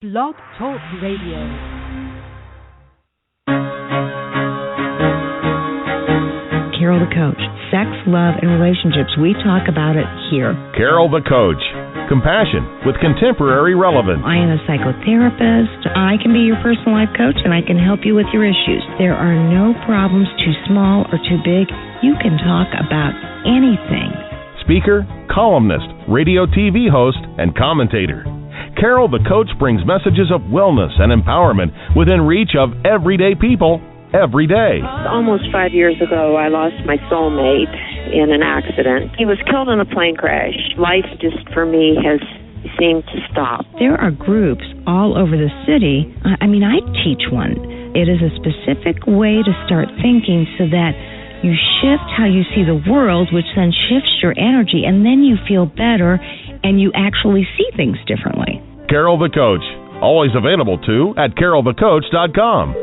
Blog Talk Radio. Carol the Coach. Sex, love, and relationships. We talk about it here. Carol the Coach. Compassion with contemporary relevance. I am a psychotherapist. I can be your personal life coach, and I can help you with your issues. There are no problems too small or too big. You can talk about anything. Speaker, columnist, radio TV host, and commentator. Carol the Coach brings messages of wellness and empowerment within reach of everyday people every day. Almost 5 years ago, I lost my soulmate in an accident. He was killed in a plane crash. Life just, for me, has seemed to stop. There are groups all over the city. I teach one. It is a specific way to start thinking so that you shift how you see the world, which then shifts your energy, and then you feel better and you actually see things differently. Carol the Coach. Always available, too, at carolthecoach.com.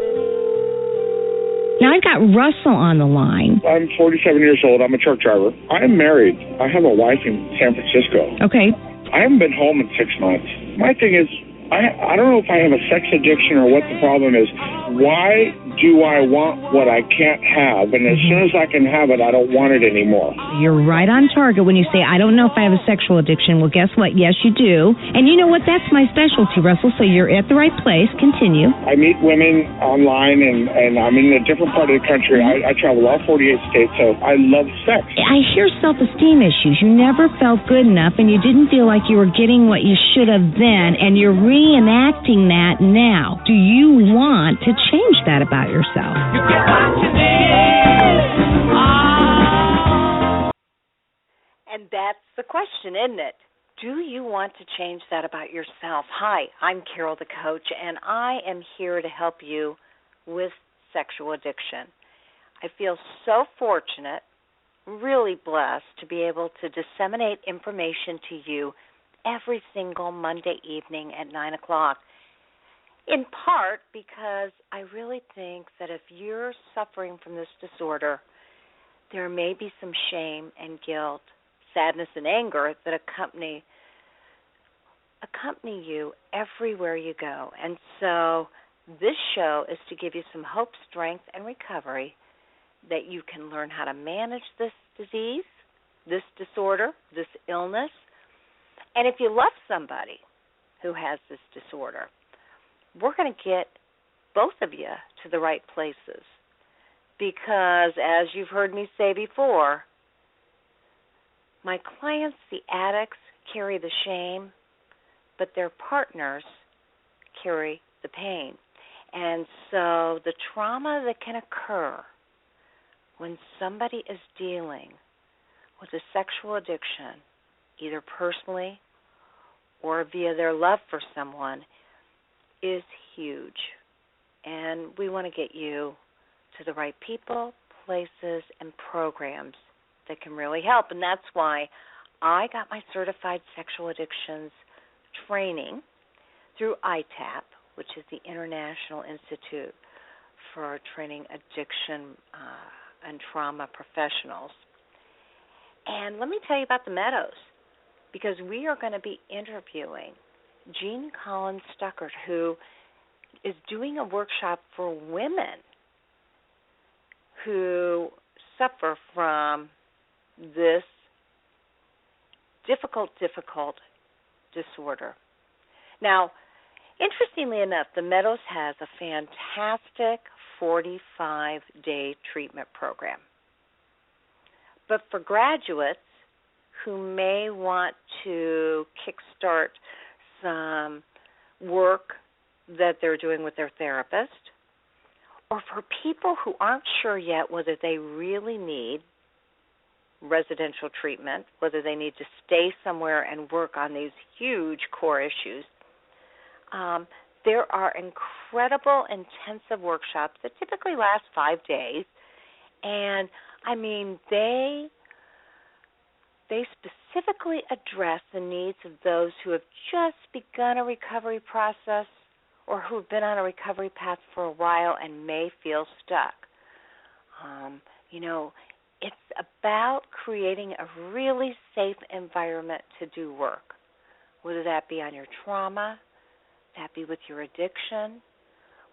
Now, I've got Russell on the line. I'm 47 years old. I'm a truck driver. I'm married. I have a wife in San Francisco. Okay. I haven't been home in 6 months. My thing is, I don't know if I have a sex addiction or what the problem is. Why do I want what I can't have? And as soon as I can have it, I don't want it anymore. You're right on target when you say, I don't know if I have a sexual addiction. Well, guess what? Yes, you do. And you know what? That's my specialty, Russell, so you're at the right place. Continue. I meet women online, and I'm in a different part of the country. I travel all 48 states, so I love sex. I hear self-esteem issues. You never felt good enough, and you didn't feel like you were getting what you should have then, and you're reenacting that now. Do you want to change that about yourself? You get what you need. Oh. And that's the question, isn't it? Do you want to change that about yourself? Hi, I'm Carol the Coach, and I am here to help you with sexual addiction. I feel so fortunate, really blessed, to be able to disseminate information to you every single Monday evening at 9 o'clock. In part because I really think that if you're suffering from this disorder, there may be some shame and guilt, sadness and anger that accompany you everywhere you go. And so this show is to give you some hope, strength, and recovery that you can learn how to manage this disease, this disorder, this illness. And if you love somebody who has this disorder, we're going to get both of you to the right places because, as you've heard me say before, my clients, the addicts, carry the shame, but their partners carry the pain. And so the trauma that can occur when somebody is dealing with a sexual addiction, either personally or via their love for someone, is huge. And we want to get you to the right people, places, and programs that can really help. And that's why I got my certified sexual addictions training through ITAP, which is the International Institute for Training Addiction and Trauma Professionals. And let me tell you about the Meadows, because we are going to be interviewing Jean Collins Stuckert, who is doing a workshop for women who suffer from this difficult disorder. Now, interestingly enough, the Meadows has a fantastic 45-day treatment program. But for graduates who may want to kickstart some work that they're doing with their therapist, or for people who aren't sure yet whether they really need residential treatment, whether they need to stay somewhere and work on these huge core issues, there are incredible intensive workshops that typically last 5 days, and they specifically address the needs of those who have just begun a recovery process or who have been on a recovery path for a while and may feel stuck. It's about creating a really safe environment to do work, whether that be on your trauma, that be with your addiction,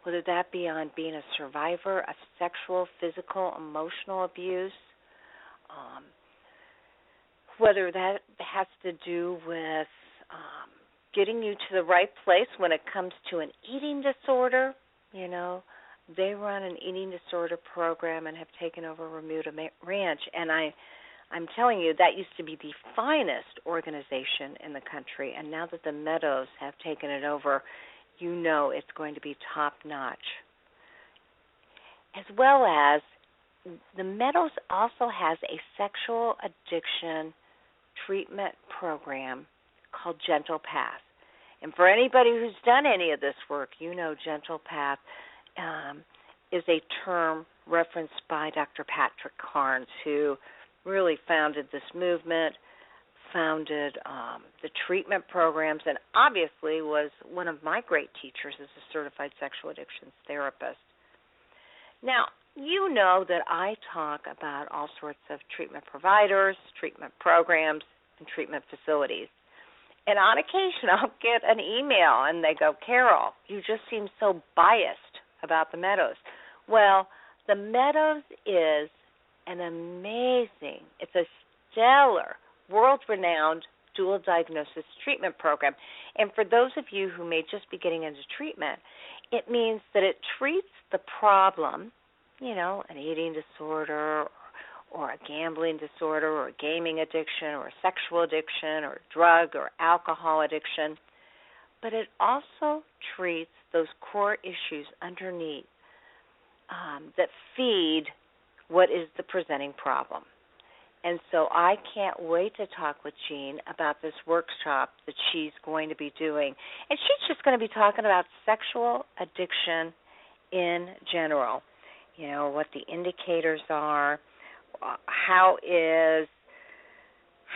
whether that be on being a survivor of sexual, physical, emotional abuse, whether that has to do with getting you to the right place when it comes to an eating disorder. You know, they run an eating disorder program and have taken over Remuda Ranch, and I'm telling you, that used to be the finest organization in the country, and now that the Meadows have taken it over, you know it's going to be top-notch. As well as, the Meadows also has a sexual addiction treatment program called Gentle Path. And for anybody who's done any of this work, you know Gentle Path is a term referenced by Dr. Patrick Carnes, who really founded this movement, founded the treatment programs, and obviously was one of my great teachers as a certified sexual addictions therapist. Now, you know that I talk about all sorts of treatment providers, treatment programs, and treatment facilities. And on occasion, I'll get an email, and they go, Carol, you just seem so biased about the Meadows. Well, the Meadows is an amazing, it's a stellar, world-renowned dual diagnosis treatment program. And for those of you who may just be getting into treatment, it means that it treats the problem, you know, an eating disorder or a gambling disorder or a gaming addiction or a sexual addiction or drug or alcohol addiction, but it also treats those core issues underneath that feed what is the presenting problem. And so I can't wait to talk with Jean about this workshop that she's going to be doing. And she's just going to be talking about sexual addiction in general, you know, what the indicators are, how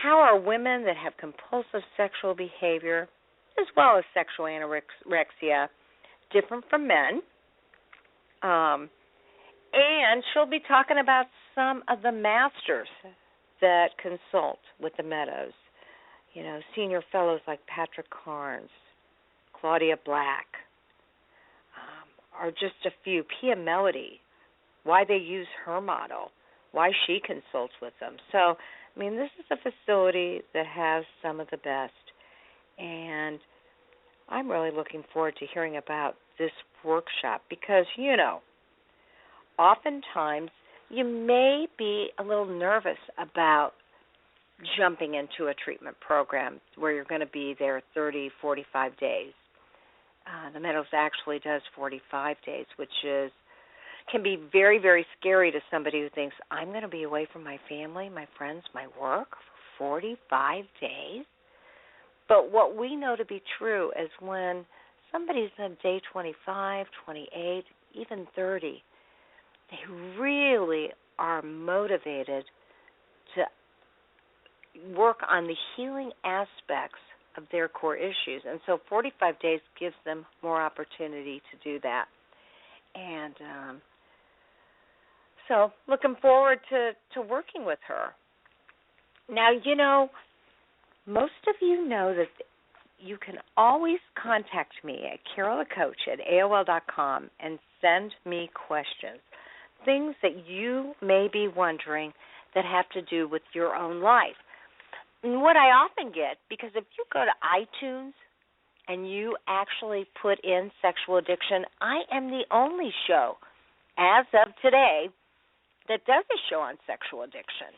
are women that have compulsive sexual behavior as well as sexual anorexia different from men. And she'll be talking about some of the masters that consult with the Meadows. You know, senior fellows like Patrick Carnes, Claudia Black, are just a few. Pia Melody, why they use her model, why she consults with them. So, I mean, this is a facility that has some of the best. And I'm really looking forward to hearing about this workshop because, you know, oftentimes you may be a little nervous about jumping into a treatment program where you're going to be there 30, 45 days. The Meadows actually does 45 days, which can be very, very scary to somebody who thinks, I'm going to be away from my family, my friends, my work for 45 days. But what we know to be true is when somebody's on day 25, 28, even 30, they really are motivated to work on the healing aspects of their core issues. And so 45 days gives them more opportunity to do that. And so looking forward to working with her. Now, you know, most of you know that you can always contact me at carolthecoach@AOL.com and send me questions, things that you may be wondering that have to do with your own life. And what I often get, because if you go to iTunes and you actually put in sexual addiction, I am the only show as of today that does a show on sexual addiction.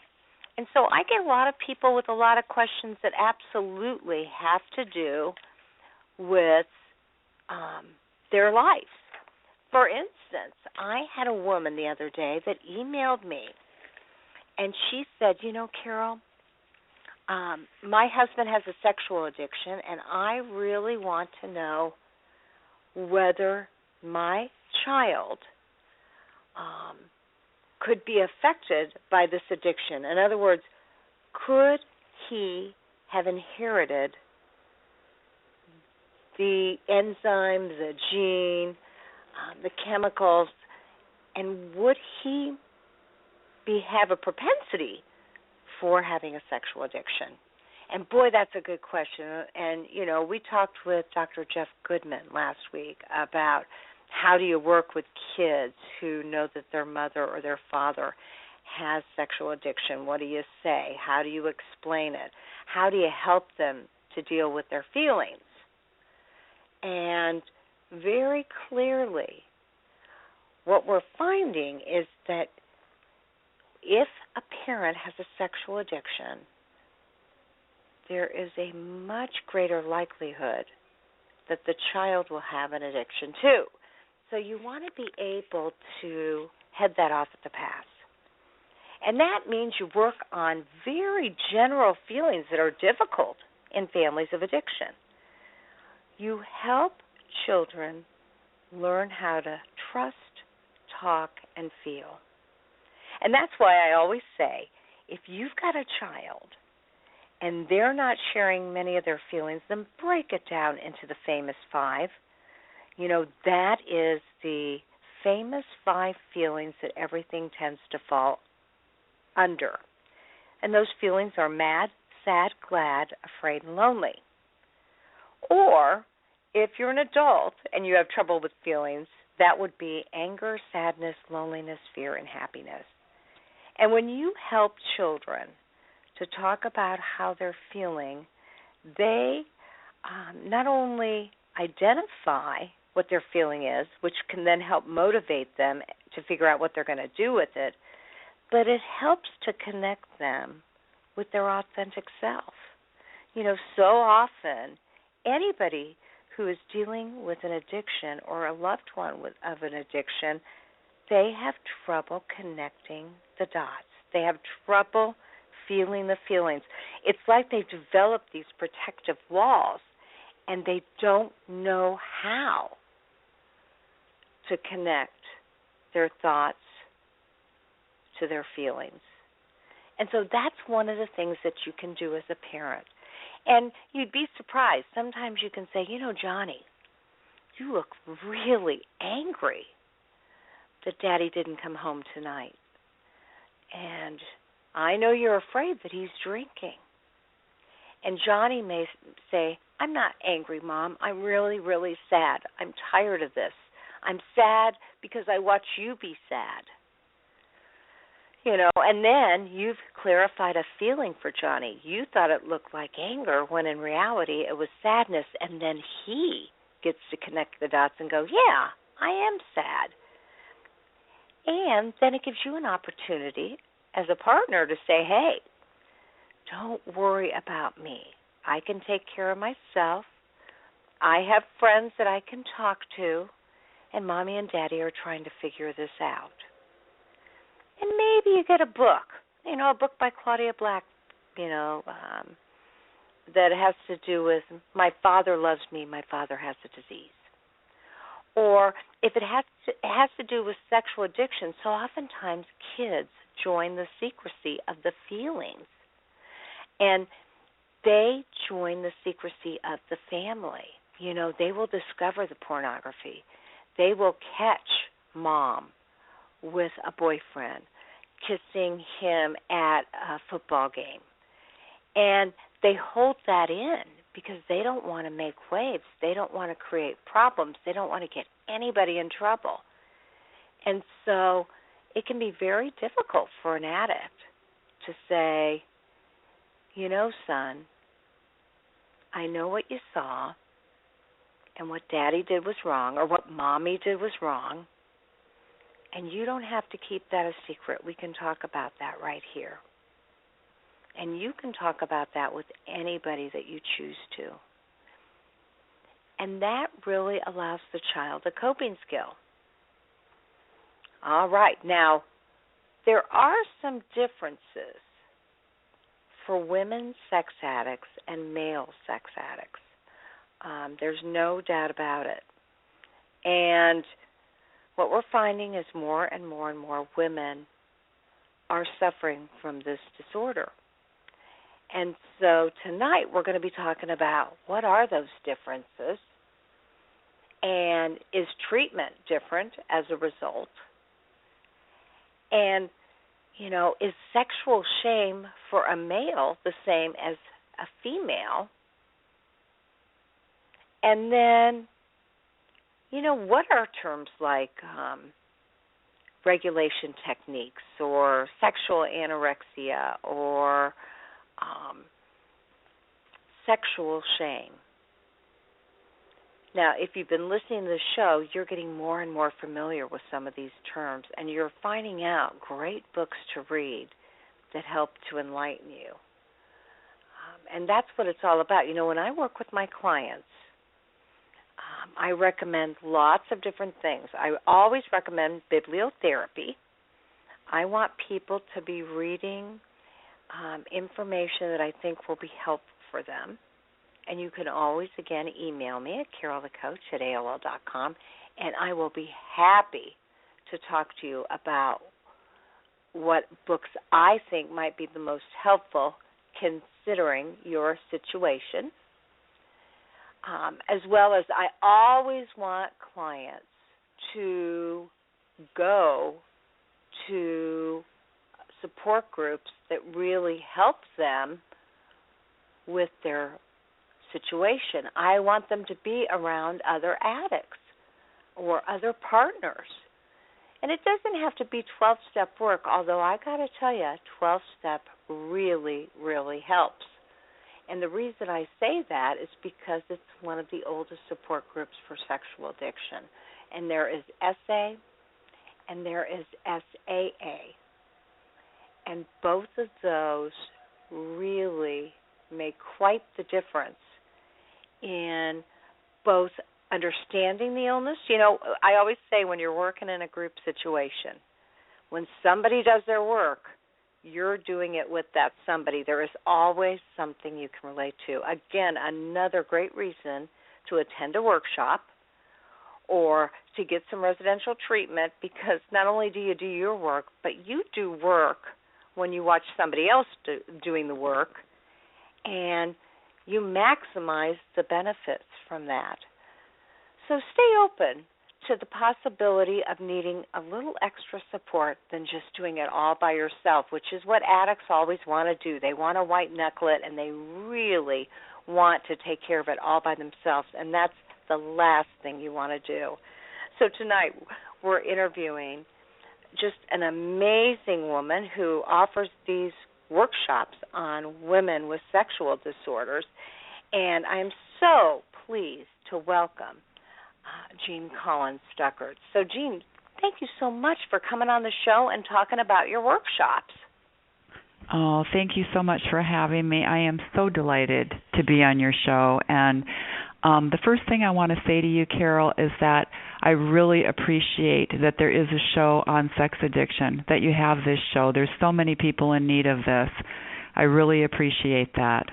And so I get a lot of people with a lot of questions that absolutely have to do with their lives. For instance, I had a woman the other day that emailed me, and she said, you know, Carol, my husband has a sexual addiction, and I really want to know whether my child could be affected by this addiction. In other words, could he have inherited the enzyme, the gene, the chemicals, and would he have a propensity for having a sexual addiction? And boy, that's a good question. And, we talked with Dr. Jeff Goodman last week about how do you work with kids who know that their mother or their father has sexual addiction. What do you say? How do you explain it? How do you help them to deal with their feelings? And very clearly, what we're finding is that if a parent has a sexual addiction, there is a much greater likelihood that the child will have an addiction too. So you want to be able to head that off at the pass. And that means you work on very general feelings that are difficult in families of addiction. You help children learn how to trust, talk, and feel. And that's why I always say, if you've got a child and they're not sharing many of their feelings, then break it down into the famous 5. That is the famous 5 feelings that everything tends to fall under. And those feelings are mad, sad, glad, afraid, and lonely. Or if you're an adult and you have trouble with feelings, that would be anger, sadness, loneliness, fear, and happiness. And when you help children to talk about how they're feeling, they not only identify what their feeling is, which can then help motivate them to figure out what they're going to do with it, but it helps to connect them with their authentic self. So often, anybody who is dealing with an addiction or a loved one of an addiction, they have trouble connecting the dots. They have trouble feeling the feelings. It's like they've developed these protective walls, and they don't know how to connect their thoughts to their feelings. And so that's one of the things that you can do as a parent. And you'd be surprised. Sometimes you can say, Johnny, you look really angry that Daddy didn't come home tonight. And I know you're afraid that he's drinking. And Johnny may say, I'm not angry, Mom. I'm really, really sad. I'm tired of this. I'm sad because I watch you be sad. And then you've clarified a feeling for Johnny. You thought it looked like anger when in reality it was sadness, and then he gets to connect the dots and go, yeah, I am sad. And then it gives you an opportunity as a partner to say, hey, don't worry about me. I can take care of myself. I have friends that I can talk to, and Mommy and Daddy are trying to figure this out. And maybe you get a book, a book by Claudia Black, that has to do with My Father Loves Me, My Father Has a Disease. Or if it has to do with sexual addiction, so oftentimes kids join the secrecy of the feelings. And they join the secrecy of the family. They will discover the pornography. They will catch Mom with a boyfriend, kissing him at a football game. And they hold that in because they don't want to make waves. They don't want to create problems. They don't want to get anybody in trouble. And so it can be very difficult for an addict to say, son, I know what you saw and what Daddy did was wrong or what Mommy did was wrong. And you don't have to keep that a secret. We can talk about that right here. And you can talk about that with anybody that you choose to. And that really allows the child a coping skill. All right. Now, there are some differences for women sex addicts and male sex addicts. There's no doubt about it. And what we're finding is more and more and more women are suffering from this disorder. And so tonight we're going to be talking about what are those differences and is treatment different as a result? And, is sexual shame for a male the same as a female. And then, what are terms like regulation techniques or sexual anorexia or sexual shame? Now, if you've been listening to the show, you're getting more and more familiar with some of these terms, and you're finding out great books to read that help to enlighten you. And that's what it's all about. When I work with my clients, I recommend lots of different things. I always recommend bibliotherapy. I want people to be reading information that I think will be helpful for them. And you can always, again, email me at carolthecoach@AOL.com, and I will be happy to talk to you about what books I think might be the most helpful considering your situation. As well as I always want clients to go to support groups that really help them with their situation. I want them to be around other addicts or other partners. And it doesn't have to be 12-step work, although I got to tell you, 12-step really, really helps. And the reason I say that is because it's one of the oldest support groups for sexual addiction. And there is SA and there is SAA. And both of those really make quite the difference in both understanding the illness. I always say when you're working in a group situation, when somebody does their work, you're doing it with that somebody. There is always something you can relate to. Again, another great reason to attend a workshop or to get some residential treatment, because not only do you do your work, but you do work when you watch somebody else doing the work, and you maximize the benefits from that. So stay open to the possibility of needing a little extra support than just doing it all by yourself, which is what addicts always want to do. They want to white knuckle it, and they really want to take care of it all by themselves, and that's the last thing you want to do. So tonight we're interviewing just an amazing woman who offers these workshops on women with sexual disorders, and I'm so pleased to welcome Jean Collins-Stuckert. So, Jean, thank you so much for coming on the show and talking about your workshops. Oh, thank you so much for having me. I am so delighted to be on your show. And the first thing I want to say to you, Carol, is that I really appreciate that there is a show on sex addiction, that you have this show. There's so many people in need of this. I really appreciate that.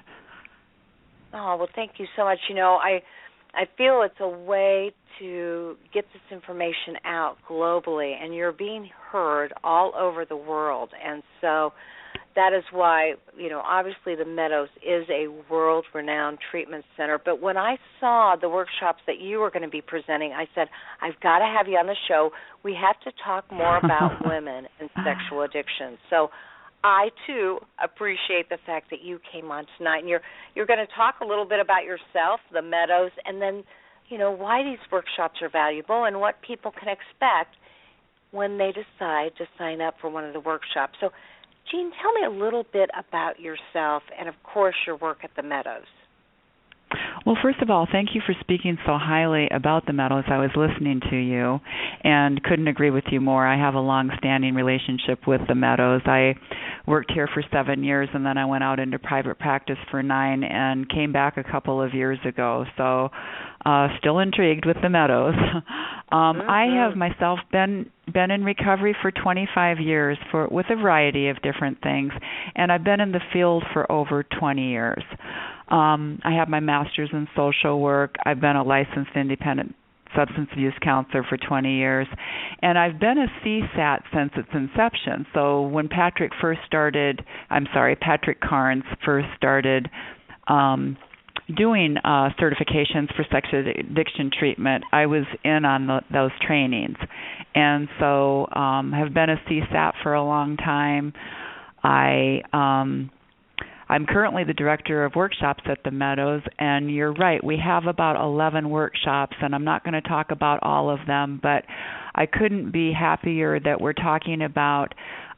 Oh, well, thank you so much. I feel it's a way to get this information out globally, and you're being heard all over the world. And so that is why, obviously the Meadows is a world-renowned treatment center. But when I saw the workshops that you were going to be presenting, I said, I've got to have you on the show. We have to talk more about women and sexual addiction. So I, too, appreciate the fact that you came on tonight. And you're going to talk a little bit about yourself, the Meadows, and then, why these workshops are valuable and what people can expect when they decide to sign up for one of the workshops. So, Jean, tell me a little bit about yourself and, of course, your work at the Meadows. Well, first of all, thank you for speaking so highly about the Meadows. I was listening to you and couldn't agree with you more. I have a long-standing relationship with the Meadows. I worked here for 7 years, and then I went out into private practice for 9 and came back a couple of years ago. So still intrigued with the Meadows. I have myself been in recovery for 25 years with a variety of different things, and I've been in the field for over 20 years. I have my master's in social work. I've been a licensed independent substance abuse counselor for 20 years, and I've been a CSAT since its inception. So when Patrick Carnes first started doing certifications for sex addiction treatment, I was in on those trainings, and so have been a CSAT for a long time. I'm currently the director of workshops at the Meadows, and you're right, we have about 11 workshops, and I'm not going to talk about all of them, but I couldn't be happier that we're talking about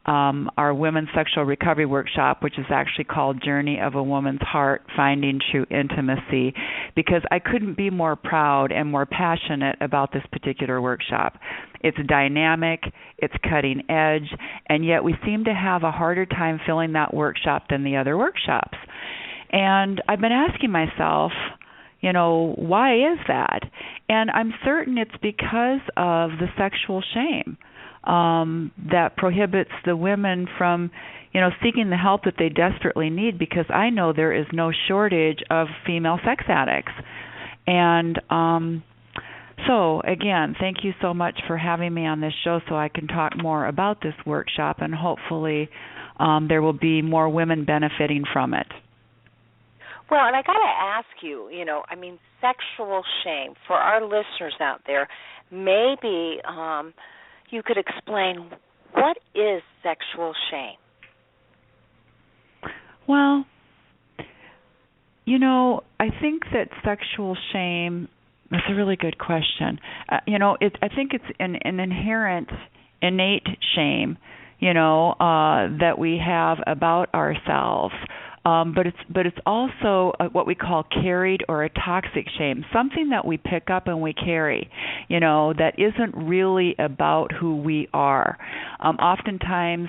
our Women's Sexual Recovery Workshop, which is actually called Journey of a Woman's Heart, Finding True Intimacy, because I couldn't be more proud and more passionate about this particular workshop. It's dynamic, it's cutting edge, and yet we seem to have a harder time filling that workshop than the other workshops. And I've been asking myself, why is that? And I'm certain it's because of the sexual shame that prohibits the women from, seeking the help that they desperately need, because I know there is no shortage of female sex addicts. And so, again, thank you so much for having me on this show so I can talk more about this workshop, and hopefully there will be more women benefiting from it. Well, and I got to ask you, sexual shame, for our listeners out there, maybe you could explain, what is sexual shame? Well, I think that sexual shame, that's a really good question. I think it's an inherent, innate shame, that we have about ourselves. But it's also what we call carried or a toxic shame, something that we pick up and we carry, that isn't really about who we are. Oftentimes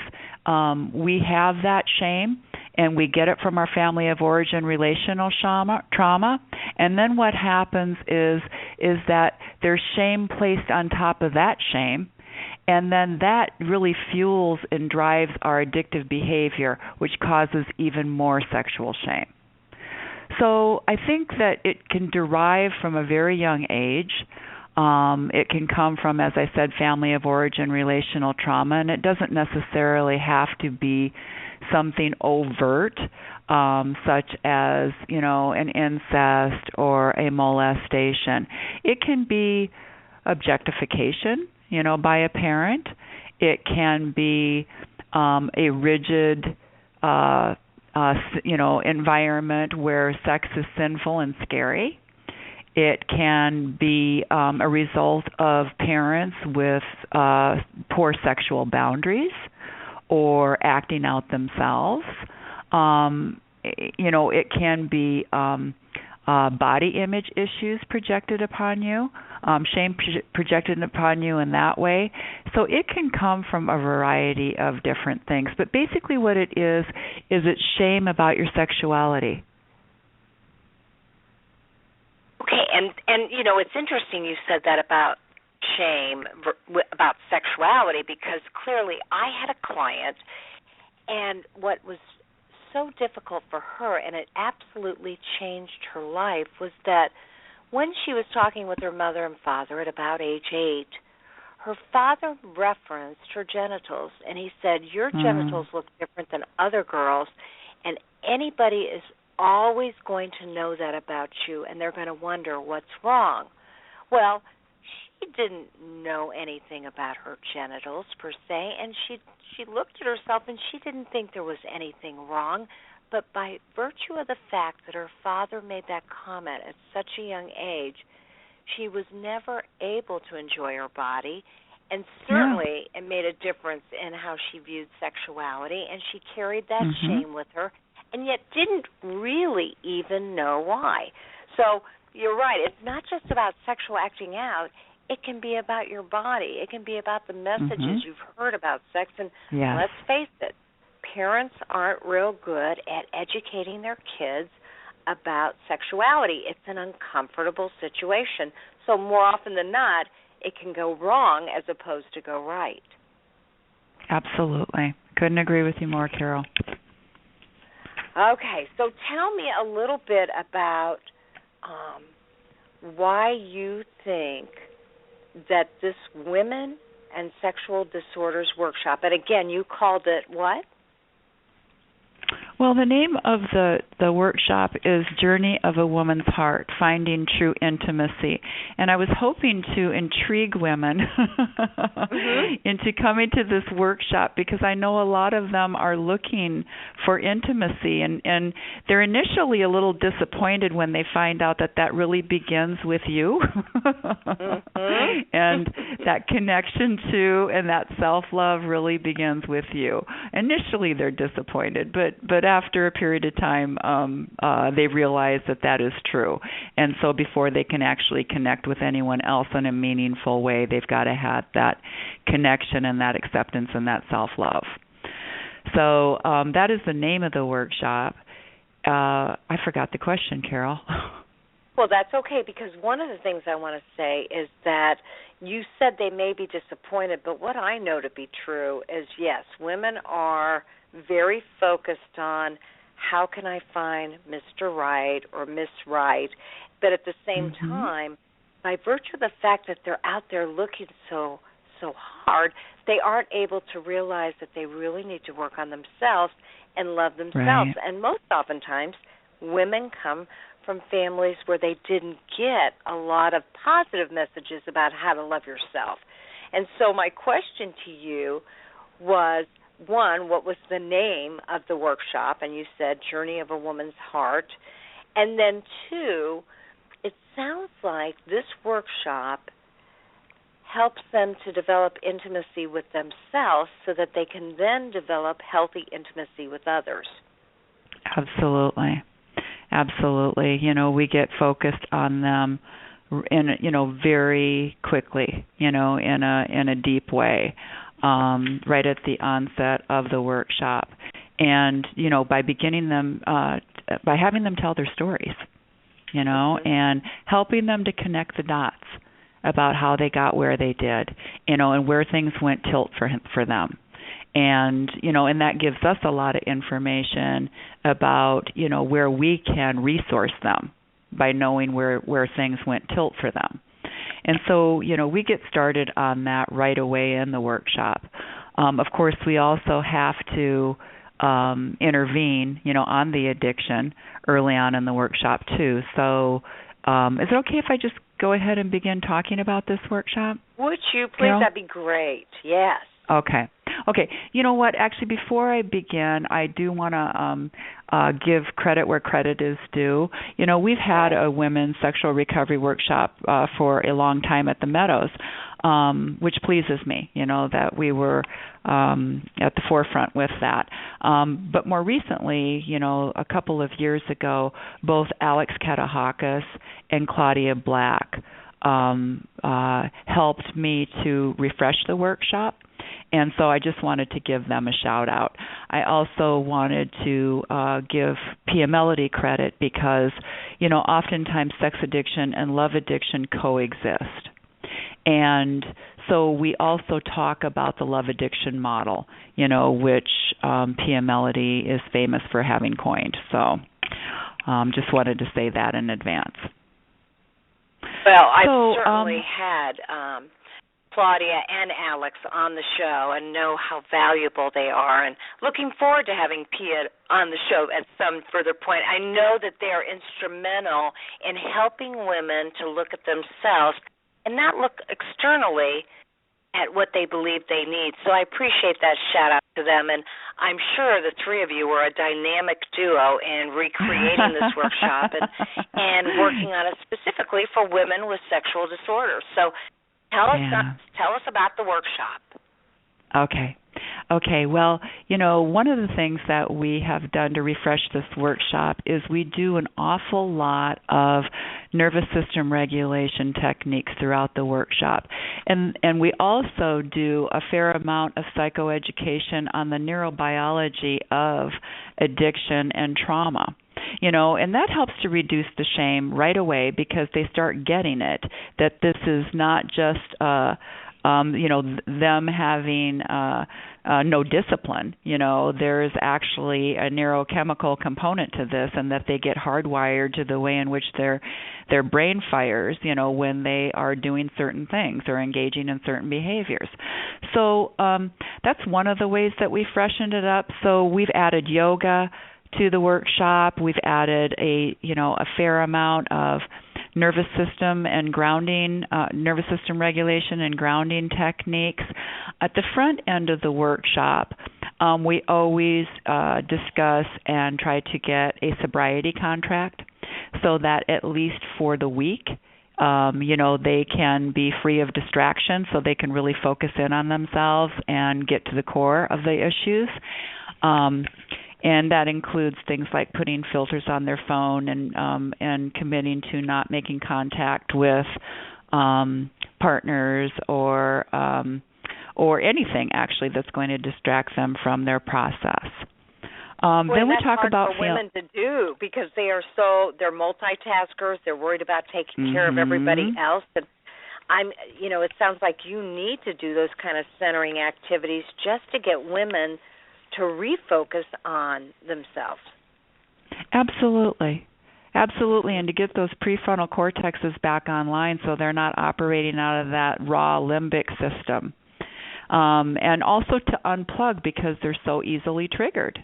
we have that shame, and we get it from our family of origin relational trauma, and then what happens is that there's shame placed on top of that shame. And then that really fuels and drives our addictive behavior, which causes even more sexual shame. So I think that it can derive from a very young age. It can come from, as I said, family of origin relational trauma, and it doesn't necessarily have to be something overt, such as, an incest or a molestation. It can be objectification, by a parent. It can be a rigid, environment where sex is sinful and scary. It can be a result of parents with poor sexual boundaries or acting out themselves. It can be body image issues projected upon you, shame projected upon you in that way. So it can come from a variety of different things. But basically what it is it's shame about your sexuality. Okay, and it's interesting you said that about shame, about sexuality, because clearly I had a client, and what was so difficult for her, and it absolutely changed her life, was that when she was talking with her mother and father at about age 8, her father referenced her genitals, and he said, your genitals look different than other girls, and anybody is always going to know that about you, and they're going to wonder what's wrong. Well, she didn't know anything about her genitals per se, and she looked at herself and she didn't think there was anything wrong, but by virtue of the fact that her father made that comment at such a young age, she was never able to enjoy her body, and certainly it made a difference in how she viewed sexuality, and she carried that shame with her, and yet didn't really even know why. So you're right, it's not just about sexual acting out. It can be about your body. It can be about the messages you've heard about sex. And let's face it, parents aren't real good at educating their kids about sexuality. It's an uncomfortable situation. So more often than not, it can go wrong as opposed to go right. Absolutely. Couldn't agree with you more, Carol. Okay, so tell me a little bit about why you think that this Women and Sexual Disorders Workshop, and again, you called it what? Well, the name of the workshop is Journey of a Woman's Heart, Finding True Intimacy. And I was hoping to intrigue women into coming to this workshop because I know a lot of them are looking for intimacy. And they're initially a little disappointed when they find out that really begins with you. And that connection to and that self-love really begins with you. Initially, they're disappointed, but after a period of time, they realize that is true. And so before they can actually connect with anyone else in a meaningful way, they've got to have that connection and that acceptance and that self-love. So that is the name of the workshop. I forgot the question, Carol. Well, that's okay, because one of the things I want to say is that you said they may be disappointed, but what I know to be true is, yes, women are very focused on how can I find Mr. Right or Miss Right, but at the same time, by virtue of the fact that they're out there looking so hard, they aren't able to realize that they really need to work on themselves and love themselves. Right. And most oftentimes, women come from families where they didn't get a lot of positive messages about how to love yourself. And so my question to you was, one, what was the name of the workshop? And you said Journey of a Woman's Heart. And then two, it sounds like this workshop helps them to develop intimacy with themselves so that they can then develop healthy intimacy with others. Absolutely. Absolutely. We get focused on them very quickly, in a deep way, right at the onset of the workshop. And, by beginning them, by having them tell their stories, and helping them to connect the dots about how they got where they did, and where things went tilt for them. And, and that gives us a lot of information about, where we can resource them by knowing where things went tilt for them. And so, we get started on that right away in the workshop. Of course, we also have to intervene, on the addiction early on in the workshop, too. So is it okay if I just go ahead and begin talking about this workshop? Would you please? Carol? That'd be great. Yes. Okay. You know what? Actually, before I begin, I do want to give credit where credit is due. We've had a women's sexual recovery workshop for a long time at the Meadows, which pleases me, that we were at the forefront with that. But more recently, a couple of years ago, both Alex Katahakis and Claudia Black helped me to refresh the workshop. And so I just wanted to give them a shout out. I also wanted to give Pia Melody credit because, oftentimes sex addiction and love addiction coexist. And so we also talk about the love addiction model, which Pia Melody is famous for having coined. So just wanted to say that in advance. Well, I've certainly had Claudia and Alex on the show and know how valuable they are, and looking forward to having Pia on the show at some further point. I know that they are instrumental in helping women to look at themselves and not look externally at what they believe they need. So I appreciate that shout out to them, and I'm sure the three of you were a dynamic duo in recreating this workshop and working on it specifically for women with sexual disorders. So Tell us about the workshop. Okay. Well, one of the things that we have done to refresh this workshop is we do an awful lot of nervous system regulation techniques throughout the workshop. And we also do a fair amount of psychoeducation on the neurobiology of addiction and trauma. And that helps to reduce the shame right away because they start getting it, that this is not just, them having no discipline. There's actually a neurochemical component to this, and that they get hardwired to the way in which their brain fires, when they are doing certain things or engaging in certain behaviors. So that's one of the ways that we freshened it up. So we've added yoga, to the workshop. We've added a fair amount of nervous system regulation and grounding techniques. At the front end of the workshop, we always discuss and try to get a sobriety contract so that at least for the week, they can be free of distraction, so they can really focus in on themselves and get to the core of the issues. And that includes things like putting filters on their phone and committing to not making contact with partners or anything actually that's going to distract them from their process. Then we talk about for women to do because they're multitaskers. They're worried about taking care of everybody else. And it sounds like you need to do those kind of centering activities just to get women to refocus on themselves. Absolutely, and to get those prefrontal cortexes back online so they're not operating out of that raw limbic system, and also to unplug because they're so easily triggered.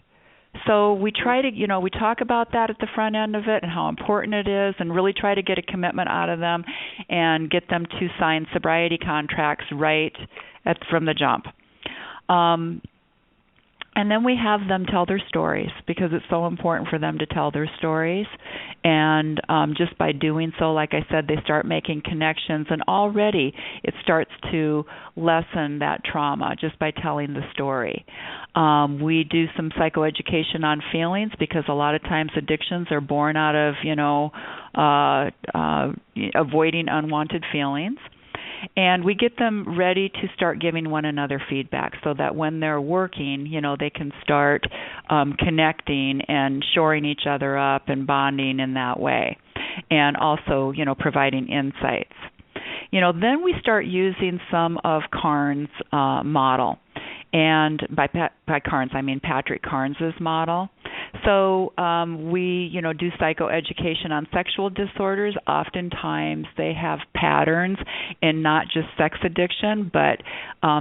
So we try to, we talk about that at the front end of it and how important it is and really try to get a commitment out of them and get them to sign sobriety contracts from the jump. And then we have them tell their stories because it's so important for them to tell their stories. And just by doing so, like I said, they start making connections. And already it starts to lessen that trauma just by telling the story. We do some psychoeducation on feelings because a lot of times addictions are born out of, avoiding unwanted feelings. And we get them ready to start giving one another feedback so that when they're working, they can start connecting and shoring each other up and bonding in that way. And also, providing insights. Then we start using some of Carnes' model. And by Carnes, I mean Patrick Carnes' model. So we, do psychoeducation on sexual disorders. Oftentimes they have patterns in not just sex addiction, but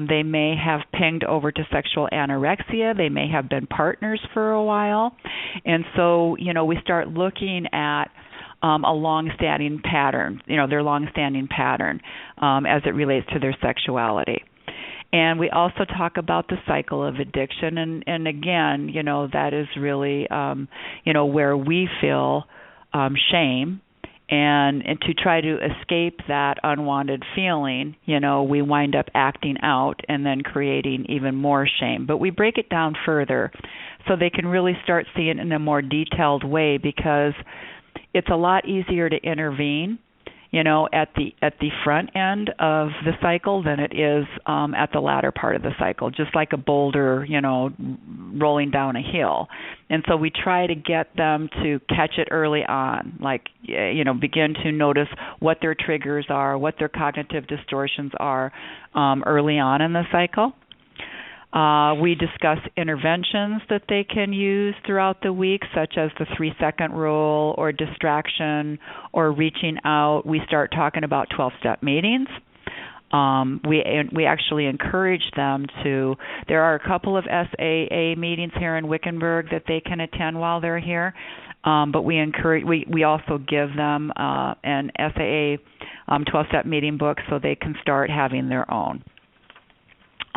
they may have pinged over to sexual anorexia. They may have been partners for a while. And so, we start looking at a long-standing pattern, their long-standing pattern as it relates to their sexuality. And we also talk about the cycle of addiction, and again, that is really, where we feel shame, and to try to escape that unwanted feeling, we wind up acting out and then creating even more shame. But we break it down further so they can really start seeing it in a more detailed way because it's a lot easier to intervene at the front end of the cycle than it is at the latter part of the cycle, just like a boulder, rolling down a hill. And so we try to get them to catch it early on, begin to notice what their triggers are, what their cognitive distortions are early on in the cycle. We discuss interventions that they can use throughout the week, such as the 3-second rule or distraction or reaching out. We start talking about 12-step meetings. We actually encourage them to. There are a couple of SAA meetings here in Wickenburg that they can attend while they're here, but we encourage. We also give them an SAA 12-step meeting book so they can start having their own.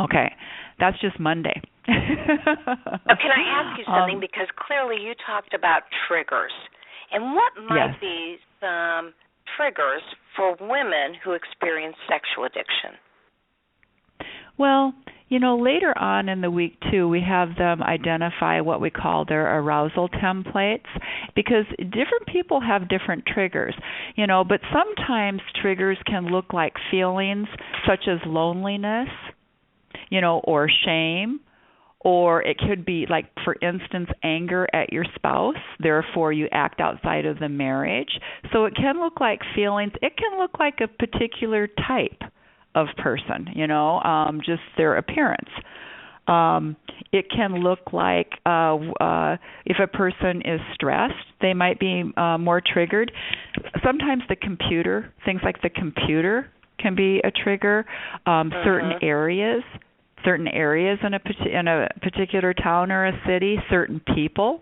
Okay. That's just Monday. Now, can I ask you something? Because clearly you talked about triggers. And what might be some triggers for women who experience sexual addiction? Well, later on in the week, too, we have them identify what we call their arousal templates because different people have different triggers, but sometimes triggers can look like feelings such as loneliness, or shame, or it could be like, for instance, anger at your spouse. Therefore, you act outside of the marriage. So it can look like feelings. It can look like a particular type of person, just their appearance. It can look like if a person is stressed, they might be more triggered. Sometimes things like the computer can be a trigger. Certain areas in a particular town or a city, certain people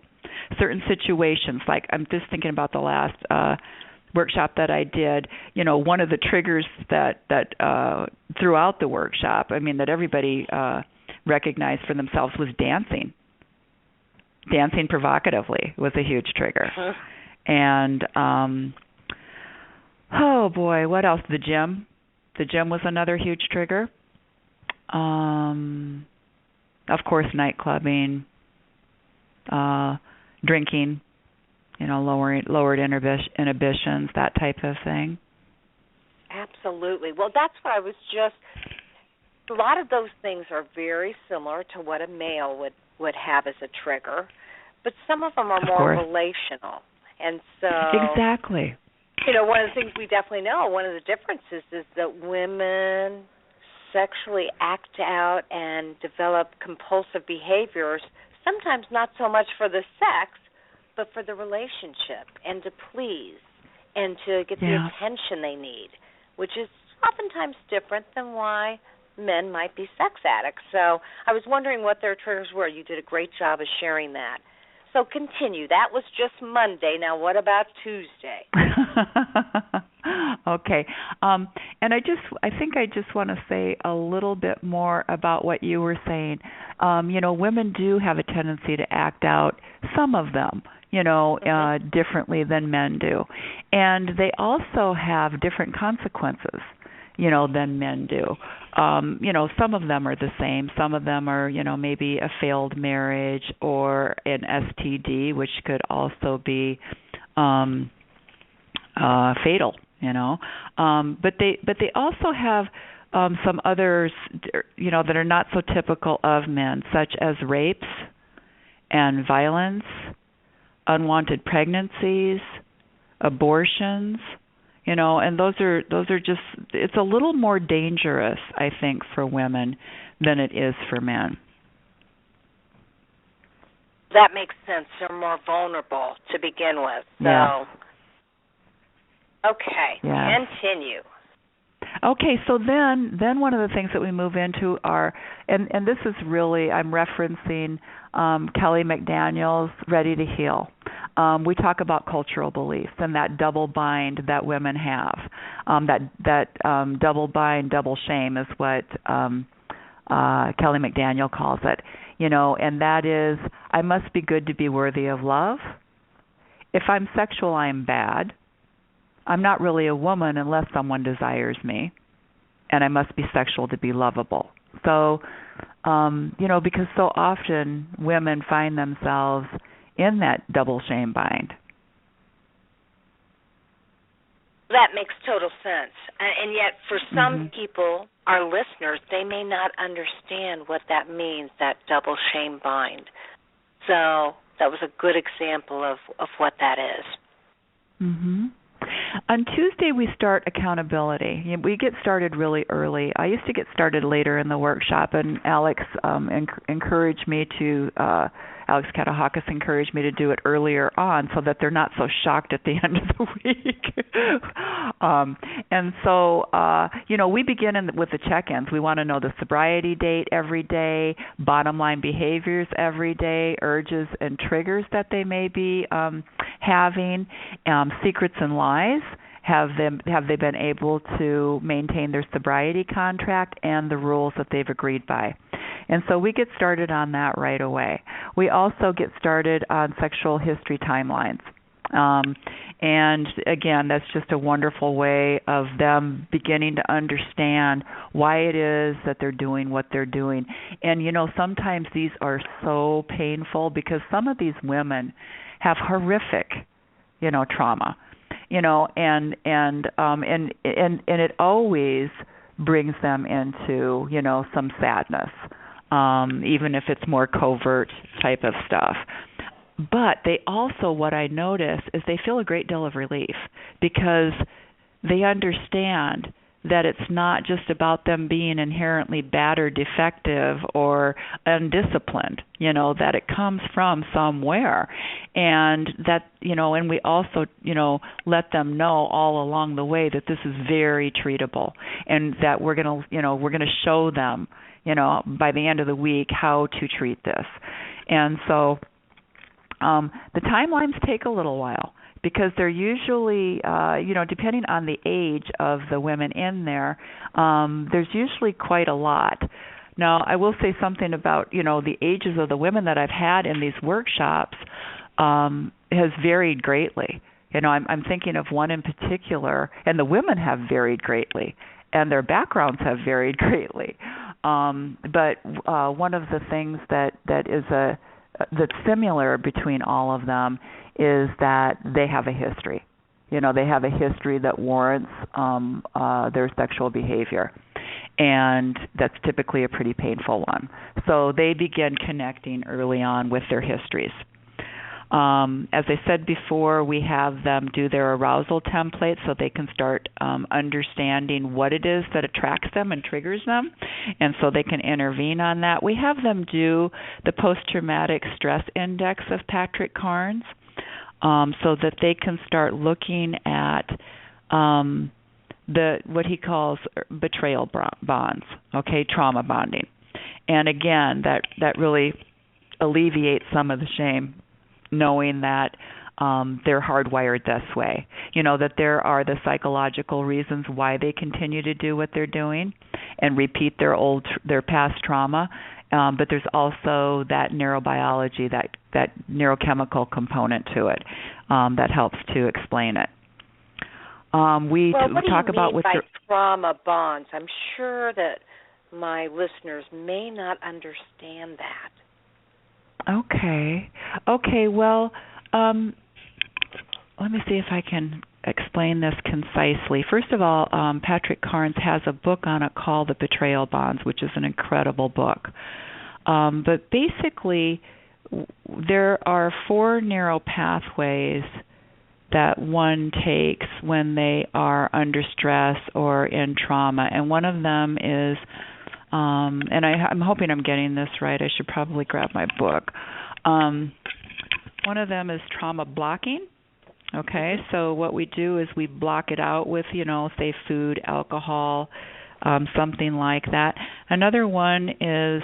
certain situations. Like I'm just thinking about the last workshop that I did. One of the triggers that throughout the workshop, that everybody recognized for themselves was dancing. Dancing provocatively was a huge trigger. And oh boy, what else? The gym. The gym was another huge trigger. Of course, night-clubbing, drinking, lowered inhibitions, that type of thing. Absolutely. Well, that's what I was just. A lot of those things are very similar to what a male would have as a trigger, but some of them are more relational. And so exactly. One of the things we definitely know, one of the differences is that women sexually act out and develop compulsive behaviors, sometimes not so much for the sex, but for the relationship and to please and to get the attention they need, which is oftentimes different than why men might be sex addicts. So I was wondering what their triggers were. You did a great job of sharing that. So continue. That was just Monday. Now what about Tuesday? Okay. And I think I just want to say a little bit more about what you were saying. Women do have a tendency to act out, some of them, differently than men do. And they also have different consequences, than men do. Some of them are the same. Some of them are, maybe a failed marriage or an STD, which could also be fatal, But they also have some others, that are not so typical of men, such as rapes and violence, unwanted pregnancies, abortions. And those are just, it's a little more dangerous, I think, for women than it is for men. That makes sense. They're more vulnerable to begin with. So, okay, continue. Okay, so then one of the things that we move into are, and this is really, I'm referencing Kelly McDaniel's Ready to Heal. We talk about cultural beliefs and that double bind that women have. That double bind, double shame is what Kelly McDaniel calls it. And that is, I must be good to be worthy of love. If I'm sexual, I'm bad. I'm not really a woman unless someone desires me. And I must be sexual to be lovable. So, because so often women find themselves in that double shame bind. That makes total sense. And yet for some people, our listeners, they may not understand what that means, that double shame bind. So that was a good example of what that is. Mm-hmm. On Tuesday, we start accountability. We get started really early. I used to get started later in the workshop, and Alex encouraged me to, Alex Katahakis encouraged me to do it earlier on so that they're not so shocked at the end of the week. And so, we begin with the check-ins. We want to know the sobriety date every day, bottom line behaviors every day, urges and triggers that they may be having, secrets and lies. Have they been able to maintain their sobriety contract and the rules that they've agreed by? And so we get started on that right away. We also get started on sexual history timelines. And again, that's just a wonderful way of them beginning to understand why it is that they're doing what they're doing. And, sometimes these are so painful because some of these women have horrific, trauma. And it always brings them into, some sadness, even if it's more covert type of stuff. But they also, what I notice is they feel a great deal of relief because they understand that it's not just about them being inherently bad or defective or undisciplined, that it comes from somewhere. And that, and we also, let them know all along the way that this is very treatable and that we're going to show them, by the end of the week how to treat this. And so The timelines take a little while because they're usually, depending on the age of the women in there, there's usually quite a lot. Now, I will say something about, the ages of the women that I've had in these workshops has varied greatly. I'm thinking of one in particular, and the women have varied greatly, and their backgrounds have varied greatly. But one of the things that is that's similar between all of them is that they have a history. They have a history that warrants their sexual behavior, and that's typically a pretty painful one. So they begin connecting early on with their histories. As I said before, we have them do their arousal template so they can start understanding what it is that attracts them and triggers them, and so they can intervene on that. We have them do the post-traumatic stress index of Patrick Carnes so that they can start looking at what he calls betrayal bonds, trauma bonding. And again, that really alleviates some of the shame, knowing that they're hardwired this way. That there are the psychological reasons why they continue to do what they're doing and repeat their past trauma. But there's also that neurobiology, that neurochemical component to it that helps to explain it. What do you mean by trauma bonds? I'm sure that my listeners may not understand that. Okay. Well, let me see if I can explain this concisely. First of all, Patrick Carnes has a book on it called The Betrayal Bonds, which is an incredible book. But basically, there are 4 neural pathways that one takes when they are under stress or in trauma, and one of them is and I'm hoping I'm getting this right. I should probably grab my book. One of them is trauma blocking. Okay, so what we do is we block it out with, say food, alcohol, something like that. Another one is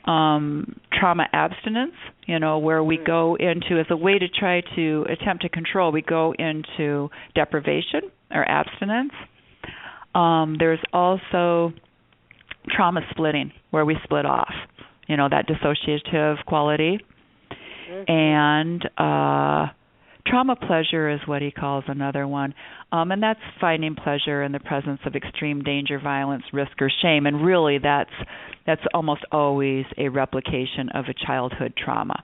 trauma abstinence, where we go into, as a way to try to attempt to control, we go into deprivation or abstinence. There's also trauma splitting, where we split off, that dissociative quality. And trauma pleasure is what he calls another one. And that's finding pleasure in the presence of extreme danger, violence, risk, or shame. And really that's almost always a replication of a childhood trauma,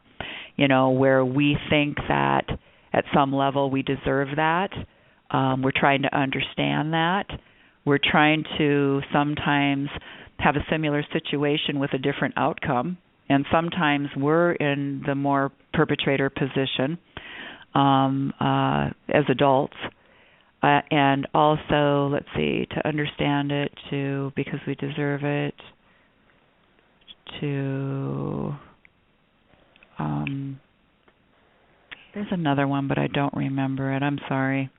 where we think that at some level we deserve that. We're trying to understand that. We're trying to sometimes have a similar situation with a different outcome, and sometimes we're in the more perpetrator position as adults. And also, let's see, to understand it, because we deserve it, there's another one, but I don't remember it. I'm sorry.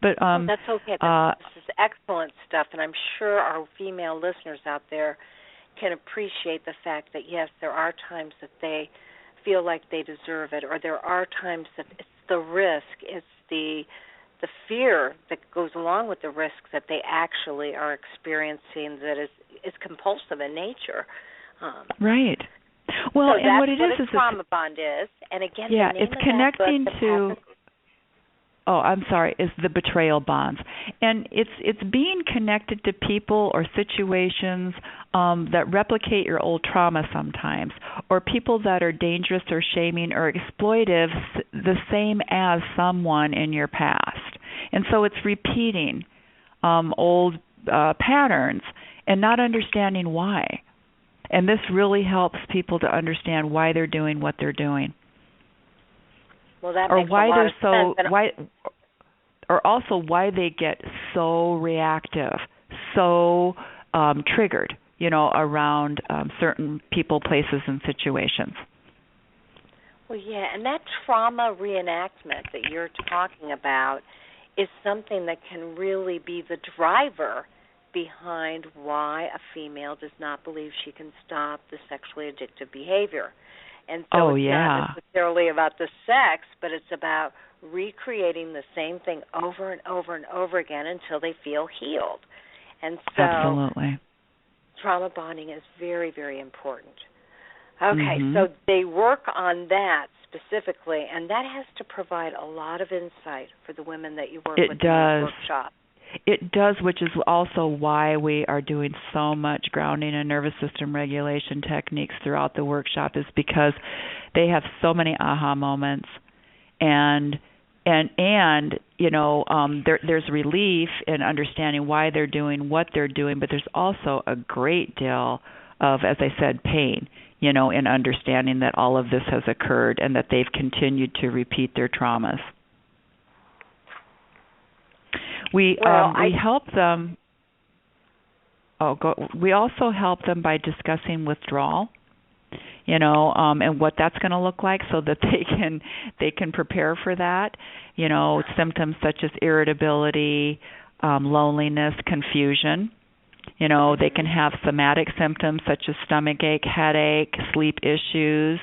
But that's okay. This is excellent stuff, and I'm sure our female listeners out there can appreciate the fact that, yes, there are times that they feel like they deserve it, or there are times that it's the risk, it's the fear that goes along with the risk that they actually are experiencing that is compulsive in nature. Right. Well, so and what it is a trauma bond is, and again, it's connecting to. Oh, I'm sorry, is the betrayal bonds. And it's being connected to people or situations that replicate your old trauma sometimes, or people that are dangerous or shaming or exploitive, the same as someone in your past. And so it's repeating old patterns and not understanding why. And this really helps people to understand why they're doing what they're doing. Well, that or makes why a lot they're of sense. Or also why they get so reactive, so triggered, around certain people, places, and situations. Well, yeah, and that trauma reenactment that you're talking about is something that can really be the driver behind why a female does not believe she can stop the sexually addictive behavior. And so it's yeah. not necessarily about the sex, but it's about recreating the same thing over and over and over again until they feel healed. And so Absolutely. trauma bonding is very, very important. Okay, so they work on that specifically, and that has to provide a lot of insight for the women that you work with in the workshop. It does, which is also why we are doing so much grounding and nervous system regulation techniques throughout the workshop, is because they have so many aha moments, and you know, there's relief in understanding why they're doing what they're doing, but there's also a great deal of, as I said, pain, you know, in understanding that all of this has occurred and that they've continued to repeat their traumas. We help them. We also help them by discussing withdrawal, you know, and what that's going to look like, so that they can prepare for that. You know, symptoms such as irritability, loneliness, confusion. You know, they can have somatic symptoms such as stomachache, headache, sleep issues,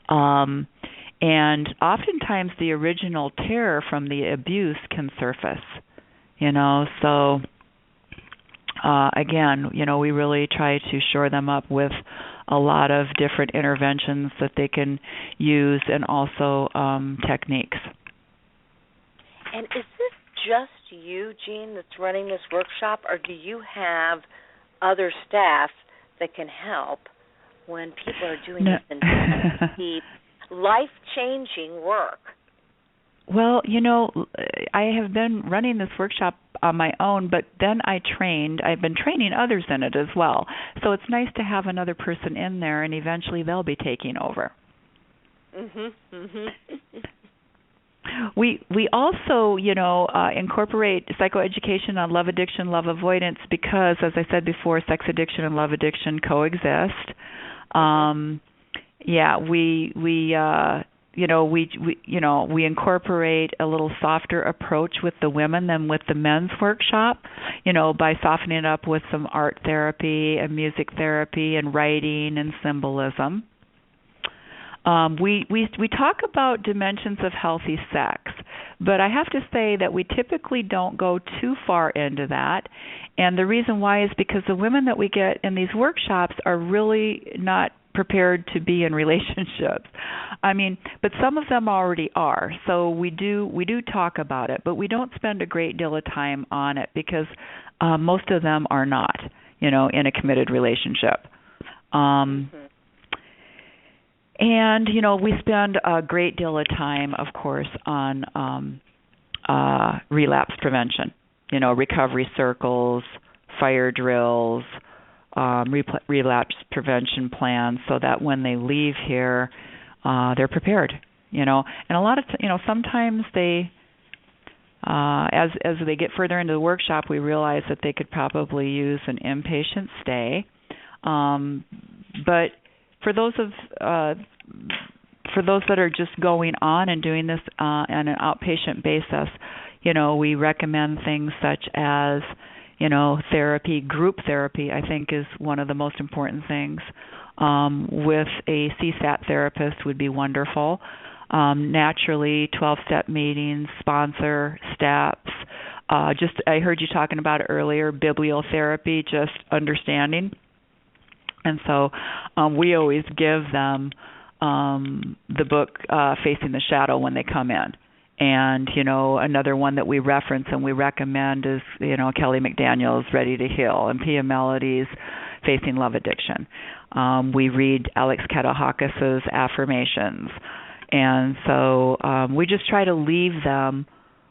and oftentimes the original terror from the abuse can surface. You know, so again, you know, we really try to shore them up with a lot of different interventions that they can use, and also techniques. And is this just you, Jean, that's running this workshop, or do you have other staff that can help when people are doing this intense, deep, life-changing work? Well, you know, I have been running this workshop on my own, but then I've been training others in it as well. So it's nice to have another person in there, and eventually they'll be taking over. We also, you know, incorporate psychoeducation on love addiction, love avoidance, because, as I said before, sex addiction and love addiction coexist. We incorporate a little softer approach with the women than with the men's workshop, you know, by softening it up with some art therapy and music therapy and writing and symbolism. We talk about dimensions of healthy sex, but I have to say that we typically don't go too far into that. And the reason why is because the women that we get in these workshops are really not prepared to be in relationships. I mean, but some of them already are. So we do talk about it, but we don't spend a great deal of time on it because most of them are not, you know, in a committed relationship. And, you know, we spend a great deal of time, of course, on relapse prevention, you know, recovery circles, fire drills, relapse prevention plans, so that when they leave here, they're prepared, you know. And a lot of, sometimes they, as they get further into the workshop, we realize that they could probably use an inpatient stay. But for those that are just going on and doing this on an outpatient basis, you know, we recommend things such as, you know, therapy. Group therapy, I think, is one of the most important things. With a CSAT therapist would be wonderful. Naturally, 12-step meetings, sponsor steps. I heard you talking about it earlier, bibliotherapy, just understanding. And so we always give them the book Facing the Shadow when they come in. And, you know, another one that we reference and we recommend is, you know, Kelly McDaniel's Ready to Heal, and Pia Melody's Facing Love Addiction. We read Alex Katahakis' Affirmations. And so we just try to leave them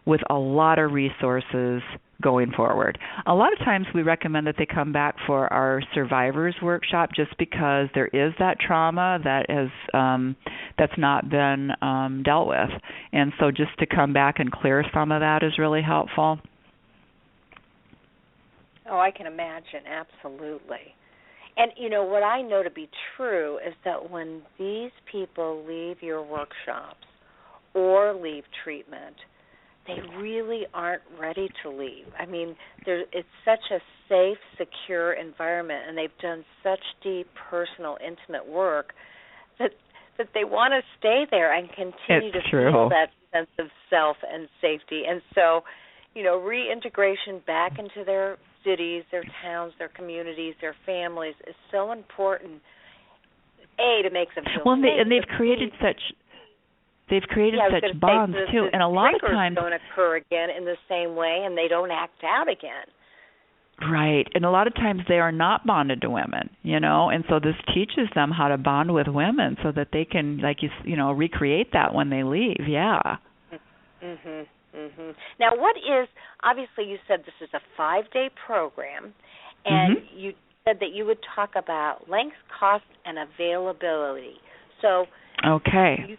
with a lot of resources going forward. A lot of times we recommend that they come back for our survivors workshop, just because there is that trauma that has that's not been dealt with, and so just to come back and clear some of that is really helpful. Oh, I can imagine, absolutely. And you know what I know to be true is that when these people leave your workshops or leave treatment, they really aren't ready to leave. I mean, it's such a safe, secure environment, and they've done such deep, personal, intimate work that that they want to stay there and continue to feel that sense of self and safety. And so, reintegration back into their cities, their towns, their communities, their families is so important. To make them feel safe. And they've created such bonds too. And a lot of times don't occur again in the same way, and they don't act out again. Right. And a lot of times they are not bonded to women, and so this teaches them how to bond with women so that they can, recreate that when they leave. Yeah. Mhm. Mhm. Now, obviously you said this is a 5-day program, and you said that you would talk about length, cost, and availability. So you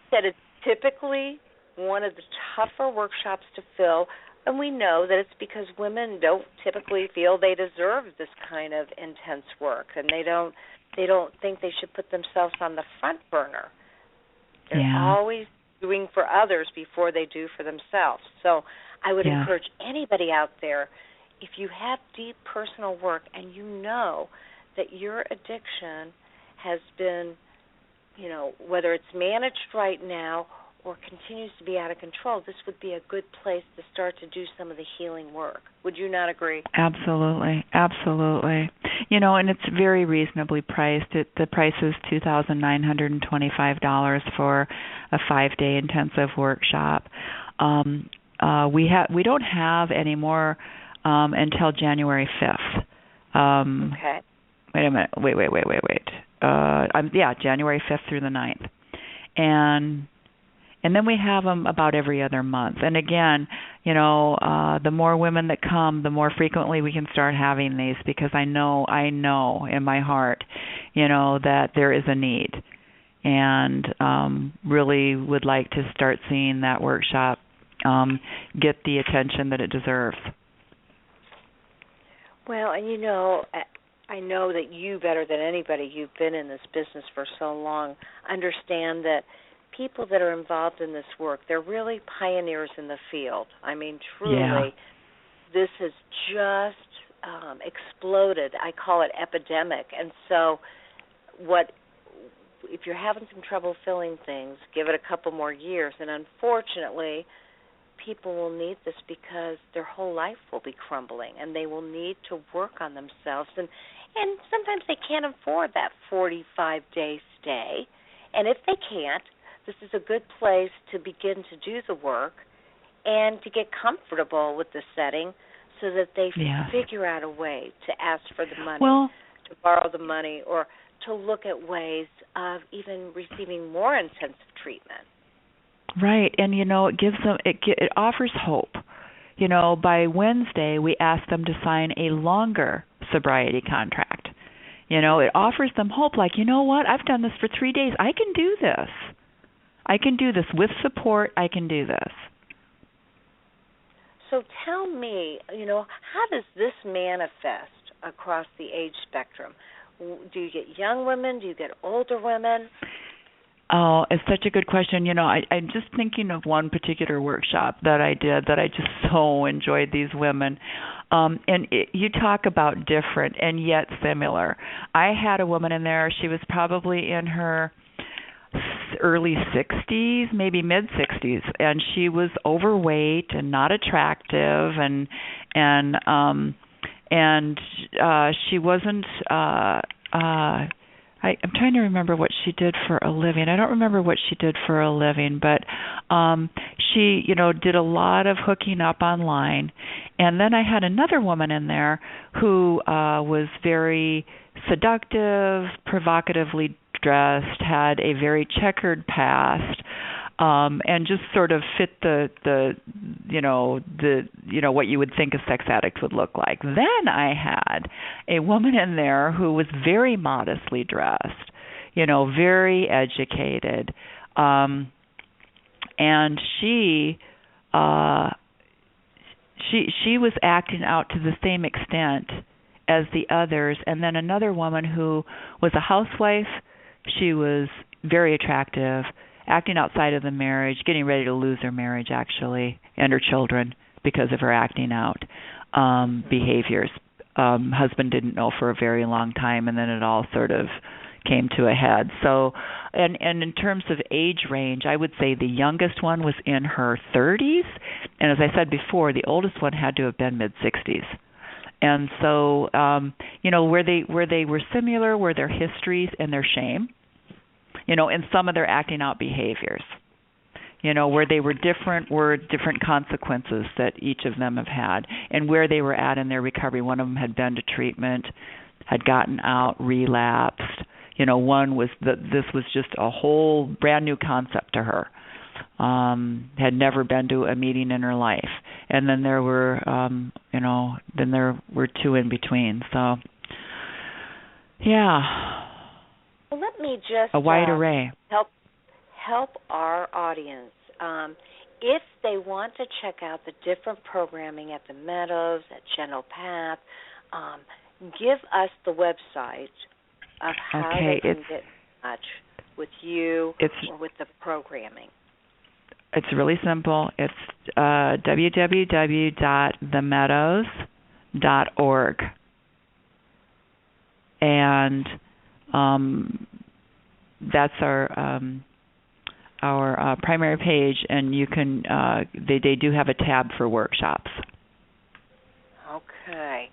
said it's typically one of the tougher workshops to fill, and we know that it's because women don't typically feel they deserve this kind of intense work, and they don't think they should put themselves on the front burner. They're always doing for others before they do for themselves. So I would encourage anybody out there, if you have deep personal work and you know that your addiction has been, whether it's managed right now or continues to be out of control, this would be a good place to start to do some of the healing work. Would you not agree? Absolutely. Absolutely. And it's very reasonably priced. The price is $2,925 for a 5-day intensive workshop. We don't have any more until January 5th. Okay. Wait a minute. Wait. January 5th through the 9th. And then we have them about every other month. And again, the more women that come, the more frequently we can start having these, because I know in my heart, that there is a need, and really would like to start seeing that workshop get the attention that it deserves. Well, and I know that you, better than anybody, you've been in this business for so long, understand that people that are involved in this work, they're really pioneers in the field. I mean, truly, this has just exploded. I call it epidemic. And so if you're having some trouble filling things, give it a couple more years. And unfortunately, people will need this because their whole life will be crumbling, and they will need to work on themselves. And sometimes they can't afford that 45-day stay. And if they can't, this is a good place to begin to do the work and to get comfortable with the setting so that they figure out a way to ask for the money, to borrow the money, or to look at ways of even receiving more intensive treatment. Right, and it gives them it offers hope. By Wednesday we ask them to sign a longer sobriety contract. It offers them hope, like, what? I've done this for 3 days. I can do this. I can do this with support. I can do this. So tell me, how does this manifest across the age spectrum? Do you get young women? Do you get older women? Oh, it's such a good question. I'm just thinking of one particular workshop that I did that I just so enjoyed these women. You talk about different and yet similar. I had a woman in there. She was probably in her early 60s, maybe mid 60s, and she was overweight and not attractive, and she wasn't. I'm trying to remember what she did for a living. I don't remember what she did for a living, but she, did a lot of hooking up online. And then I had another woman in there who was very seductive, provocatively dressed, had a very checkered past, and just sort of fit the what you would think a sex addict would look like. Then I had a woman in there who was very modestly dressed, very educated, and she was acting out to the same extent as the others. And then another woman who was a housewife. She was very attractive, acting outside of the marriage, getting ready to lose her marriage, actually, and her children because of her acting out behaviors. Husband didn't know for a very long time, and then it all sort of, came to a head. So, and in terms of age range, I would say the youngest one was in her 30s, and as I said before, the oldest one had to have been mid-60s. And so, where they were similar were their histories and their shame, and some of their acting out behaviors. Where they were different consequences that each of them have had, and where they were at in their recovery. One of them had been to treatment, had gotten out, relapsed. One was this was just a whole brand new concept to her. Had never been to a meeting in her life, and then there were, then there were two in between. So, yeah. Well, let me just a wide array. Help our audience. If they want to check out the different programming at the Meadows, at Gentle Path, give us the website of how they can get in touch with you or with the programming. It's really simple. It's www.themeadows.org. And that's our primary page, and you can they do have a tab for workshops. Okay.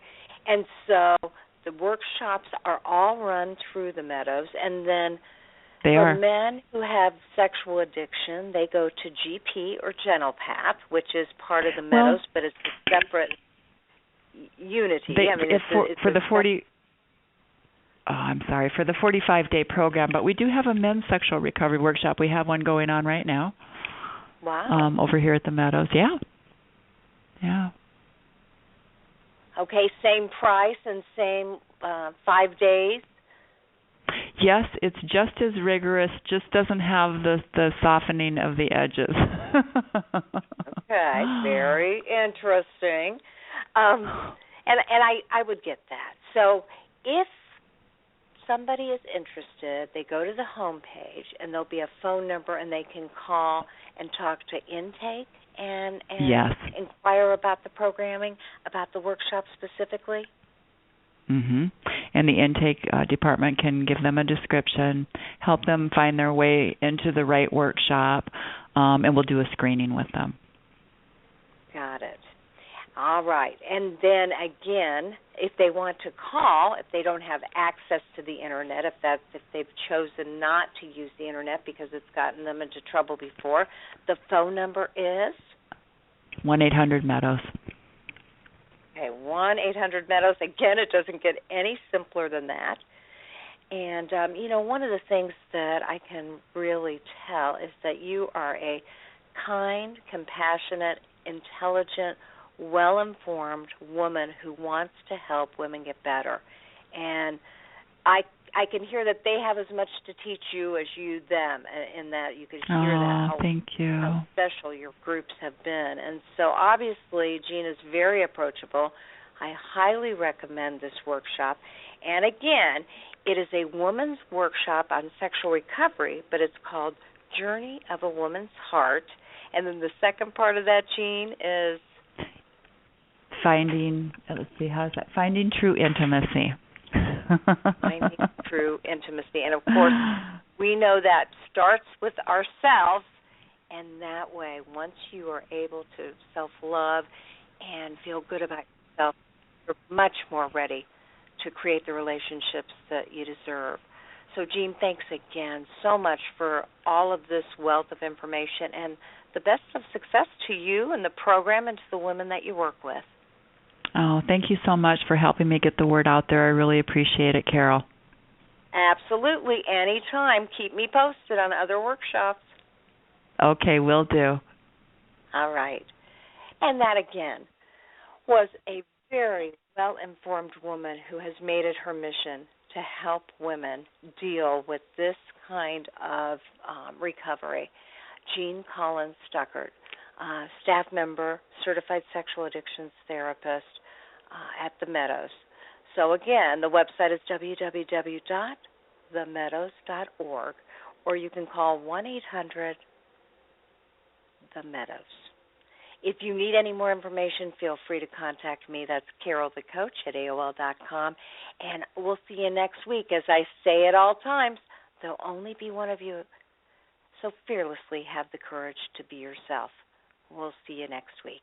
And so the workshops are all run through the Meadows, and then for men who have sexual addiction, they go to GP or Gentle Path, which is part of the Meadows, but it's a separate unity. For the 45-day program, but we do have a men's sexual recovery workshop. We have one going on right now. Wow. Over here at the Meadows. Yeah. Okay, same price and same 5 days? Yes, it's just as rigorous, just doesn't have the softening of the edges. Okay, very interesting. And I would get that. So if somebody is interested, they go to the home page, and there'll be a phone number, and they can call and talk to intake and yes. inquire about the programming, about the workshop specifically. And the intake department can give them a description, help them find their way into the right workshop, and we'll do a screening with them. Got it. All right. And then again, if they want to call, if they don't have access to the Internet, if they've chosen not to use the Internet because it's gotten them into trouble before, the phone number is? 1-800-MEADOWS. Okay, 1-800-MEADOWS. Again, it doesn't get any simpler than that. And, one of the things that I can really tell is that you are a kind, compassionate, intelligent, well-informed woman who wants to help women get better. And I can hear that they have as much to teach you as you them, in that you could hear that. Thank you. How special your groups have been. And so obviously Jean is very approachable. I highly recommend this workshop. And again, it is a woman's workshop on sexual recovery, but it's called Journey of a Woman's Heart. And then the second part of that, Jean, is Finding true intimacy. Finding true intimacy. And, of course, we know that starts with ourselves, and that way, once you are able to self-love and feel good about yourself, you're much more ready to create the relationships that you deserve. So, Jean, thanks again so much for all of this wealth of information, and the best of success to you and the program and to the women that you work with. Oh, thank you so much for helping me get the word out there. I really appreciate it, Carol. Absolutely. Anytime. Keep me posted on other workshops. Okay, will do. All right. And that, again, was a very well-informed woman who has made it her mission to help women deal with this kind of recovery. Jean Collins Stuckert, staff member, certified sexual addictions therapist at the Meadows. So again, the website is www.themeadows.org, or you can call 1-800-THE-MEADOWS. If you need any more information, feel free to contact me. That's carolthecoach@AOL.com. And we'll see you next week. As I say at all times, there'll only be one of you. So fearlessly have the courage to be yourself. We'll see you next week.